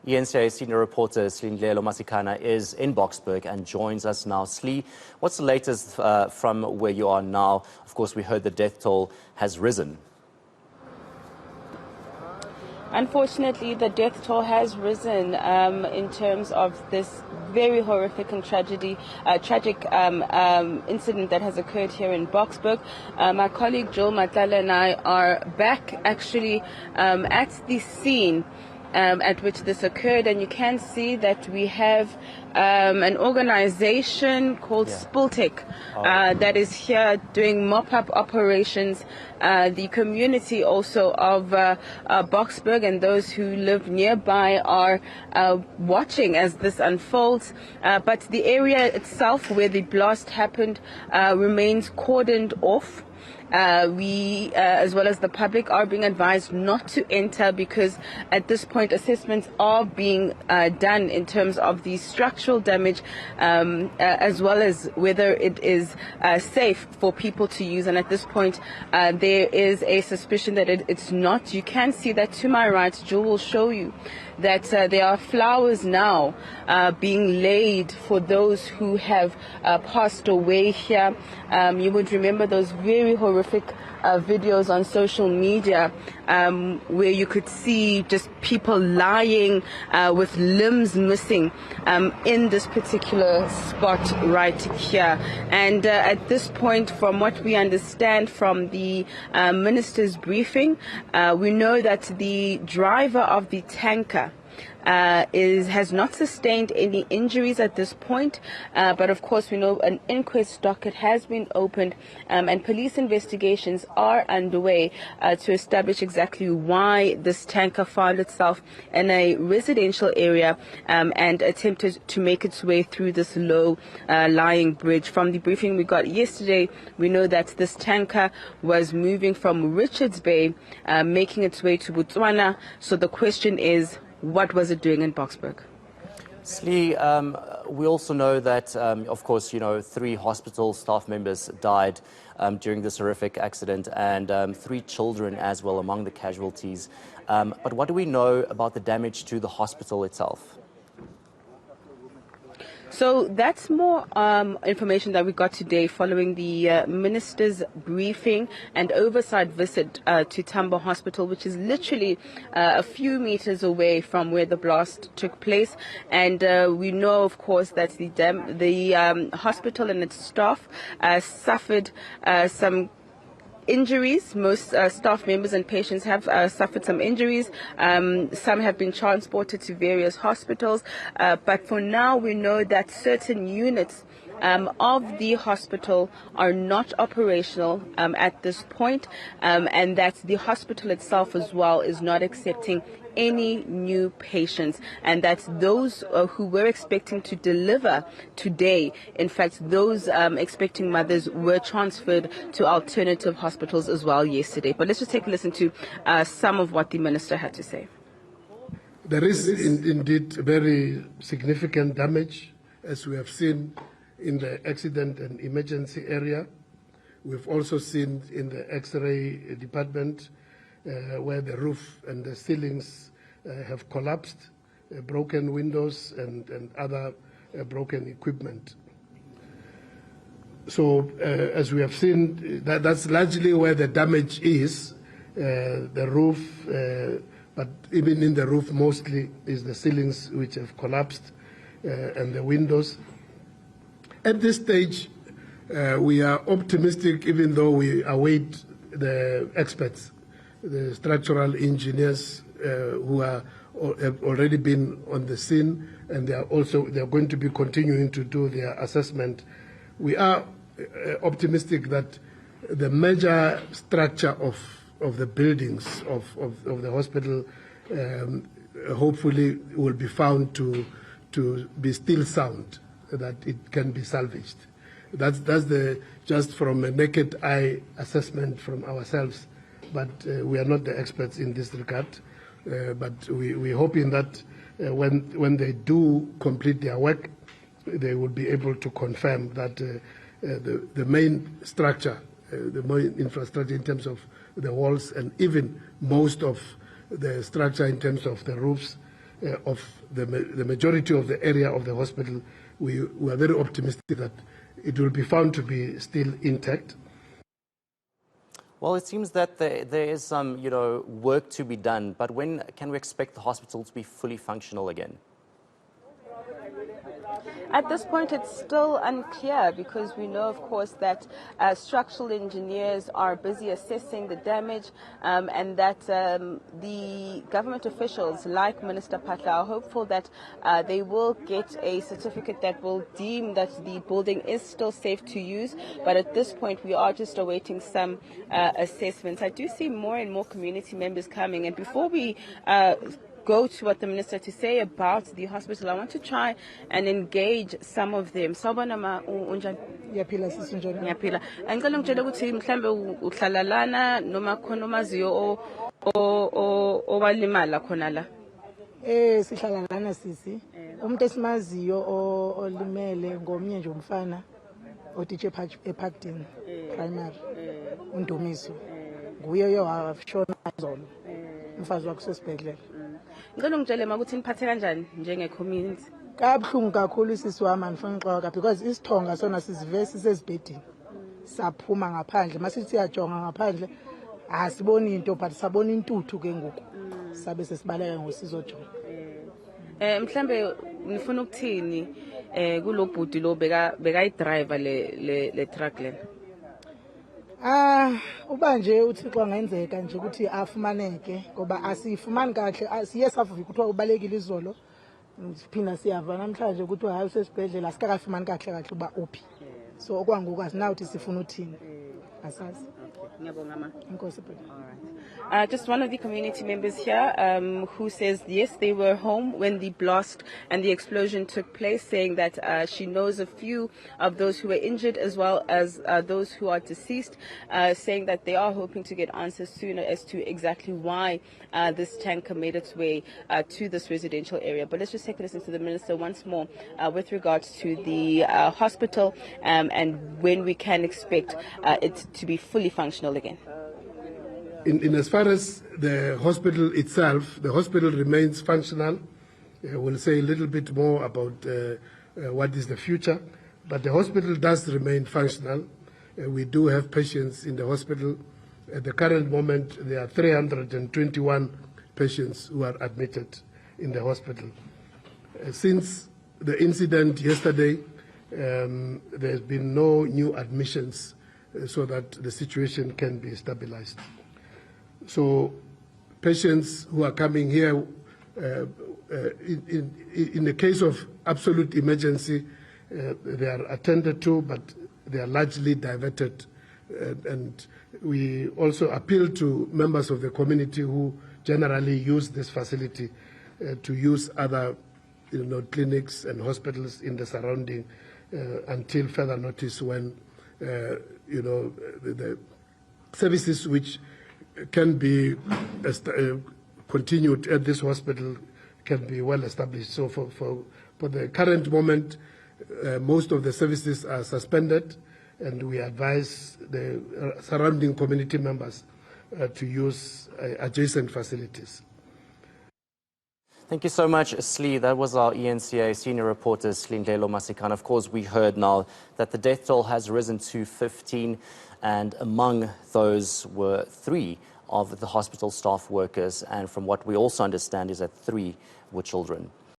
eNCA senior reporter Silindelo Masikane is in Boksburg and joins us now. Slee, what's the latest from where you are now? Of course, we heard the death toll has risen. Unfortunately, the death toll has risen in terms of this very horrific and tragic incident that has occurred here in Boksburg. My colleague Joel Matlala and I are back actually at the scene at which this occurred, and you can see that we have an organization called Spultek that is here doing mop-up operations. The community also of Boksburg and those who live nearby are watching as this unfolds. But the area itself where the blast happened remains cordoned off. We, as well as the public, are being advised not to enter because at this point assessments are being done in terms of the structural damage as well as whether it is safe for people to use. And at this point there is a suspicion that it's not. You can see that to my right, Joe will show you that there are flowers now being laid for those who have passed away here. You would remember those very horrific videos on social media where you could see just people lying with limbs missing in this particular spot right here. And at this point, from what we understand from the minister's briefing, we know that the driver of the tanker has not sustained any injuries at this point, but of course we know an inquest docket has been opened and police investigations are underway to establish exactly why this tanker found itself in a residential area and attempted to make its way through this low lying bridge. From the briefing we got yesterday, we know that this tanker was moving from Richards Bay, making its way to Botswana. So the question is, what was it doing in Boksburg? Slee, we also know that, of course, 3 hospital staff members died during this horrific accident and 3 children as well among the casualties. But what do we know about the damage to the hospital itself? So that's more information that we got today following the minister's briefing and oversight visit to Tambo Hospital, which is literally a few meters away from where the blast took place. And we know, of course, that the hospital and its staff suffered some injuries. Most staff members and patients have suffered some injuries. Some have been transported to various hospitals. But for now, we know that certain units of the hospital are not operational at this point, and that the hospital itself as well is not accepting any new patients, and that those who were expecting to deliver today, in fact those expecting mothers, were transferred to alternative hospitals as well yesterday. But let's just take a listen to some of what the minister had to say. There is indeed very significant damage, as we have seen in the accident and emergency area. We've also seen in the X-ray department where the roof and the ceilings have collapsed, broken windows and other broken equipment. So as we have seen, that's largely where the damage is, the roof, but even in the roof mostly is the ceilings which have collapsed and the windows. At this stage, we are optimistic, even though we await the experts, the structural engineers who have already been on the scene, and they are going to be continuing to do their assessment. We are optimistic that the major structure of the buildings of the hospital hopefully will be found to be still sound, that it can be salvaged. That's just from a naked eye assessment from ourselves, but we are not the experts in this regard. But we're hoping that when they do complete their work, they will be able to confirm that the main structure, the main infrastructure in terms of the walls and even most of the structure in terms of the roofs of the majority of the area of the hospital, we are very optimistic that it will be found to be still intact. Well, it seems that there is some, work to be done, but when can we expect the hospital to be fully functional again? At this point, it's still unclear because we know, of course, that structural engineers are busy assessing the damage and that the government officials, like Minister Patla, are hopeful that they will get a certificate that will deem that the building is still safe to use. But at this point, we are just awaiting some assessments. I do see more and more community members coming. And before we go to what the minister to say about the hospital, I want to try and engage some of them. Sawubona ma unjani? Ngiyaphila sisi njani? Ngiyaphila. Angicela ngitshele ukuthi mhlambe uhlala lana noma khona omaziyo owalimala khona la. Sihlala lana sisi. Umuntu esimaziyo olimele ngomnye nje umfana otitshe eParkton primary. Undumiso. Nguye washona izolo. Umfazi wakhe usesibhedlela. Ngicela ngitshele ukuthi niphathe kanjani njenge community. Kabuhlungu kakhulu sisi wami andifuna uxoka because isithonga sona sizive sisezibhedini. Saphuma ngaphandle masithi siyajonga ngaphandle asiboni into but sabona intuthu ke ngoku. Sabe sesibaleka ngosizojonga. Mhlambe nifuna ukuthini kulobhudi lo beka idriver le truck lena? Uba nje uThixo ngenzeka nje ukuthi afumaneke ngoba asifumani kahle siye savuka ukuthi ubalekile izolo siphinda siyava namhlanje ukuthi hayi usesibhedlela asikakafumani kahle uba uphi so okwangoku asinawuthi sifuna uthini asazi. Ngiyabonga ma. Inkosi. Just one of the community members here who says yes, they were home when the blast and the explosion took place, saying that she knows a few of those who were injured as well as those who are deceased, saying that they are hoping to get answers sooner as to exactly why this tanker made its way to this residential area. But let's just take a listen to the minister once more with regards to the hospital and when we can expect it to be fully functional again. In as far as the hospital itself, the hospital remains functional. We'll say a little bit more about what is the future, but the hospital does remain functional. We do have patients in the hospital. At the current moment, there are 321 patients who are admitted in the hospital. Since the incident yesterday, there's been no new admissions so that the situation can be stabilized. So patients who are coming here, in the case of absolute emergency, they are attended to, but they are largely diverted. And we also appeal to members of the community who generally use this facility to use other clinics and hospitals in the surrounding until further notice when the services which can be continued at this hospital can be well established. So for the current moment, most of the services are suspended, and we advise the surrounding community members to use adjacent facilities. Thank you so much, Slee. That was our eNCA senior reporter, Silindelo Masikane. Of course, we heard now that the death toll has risen to 15, and among those were 3 of the hospital staff workers. And from what we also understand is that 3 were children.